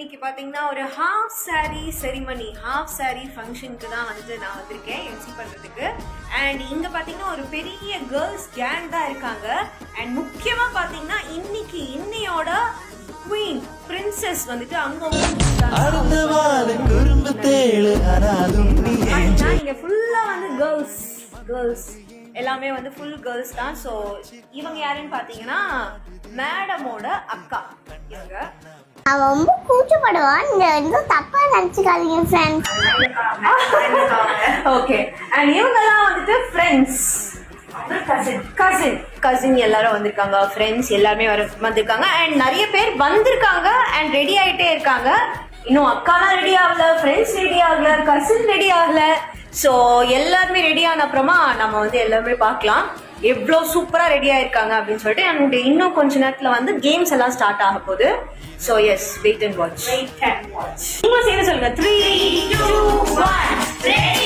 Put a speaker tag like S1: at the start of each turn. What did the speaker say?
S1: இன்னைக்கு பாத்தீங்கன்னா ஒரு half sorry ceremony, half sorry ஃபங்க்ஷனுக்கு தான் வந்துட்டு நான் வந்திருக்கேன் எம்சி பண்றதுக்கு. அண்ட் இங்க பாத்தீங்கன்னா ஒரு பெரிய கேர்ள்ஸ் கேங் தான் இருக்காங்க. அண்ட் முக்கியமா பாத்தீங்கன்னா இன்னையோட குவீன் பிரின்சஸ் வந்துட்டு அங்க இங்க ஃபுல்லா வந்து கேர்ள்ஸ் எல்லாமே வந்து ஃபுல் கேர்ள்ஸ் தான். ஸோ இவங்க யாருன்னு பாத்தீங்கன்னா மேடமோட அக்கா. இவங்க
S2: அவன் ரொம்ப கூச்சப்படுவான், நீங்க எதுவும் தப்பா நினைச்சுக்காதீங்க ஃப்ரெண்ட்ஸ்.
S1: ஓகே. அண்ட் இவங்கெல்லாம் வந்துட்டு ஃப்ரெண்ட்ஸ், கசின் எல்லாரும் வந்திருக்காங்க, ஃப்ரெண்ட்ஸ் எல்லாருமே வந்திருக்காங்க. அண்ட் நிறைய பேர் வந்திருக்காங்க அண்ட் ரெடி ஆகிட்டே இருக்காங்க. இன்னும் அக்காலாம் ரெடி ஆகல, ஃப்ரெண்ட்ஸ் ரெடி ஆகல, கசின் ரெடி ஆகல. ஸோ எல்லாருமே ரெடி ஆன அப்புறமா நம்ம வந்து எல்லாருமே பார்க்கலாம் எவ்வளோ சூப்பராக ரெடி ஆயிருக்காங்க அப்படின்னு சொல்லிட்டு. அண்ட் இன்னும் கொஞ்ச நேரத்தில் வந்து கேம்ஸ் எல்லாம் ஸ்டார்ட் ஆக போகுது. So yes, wait and watch. நீங்களும் சேர்ந்து சொல்லுங்க. 3, 2, 1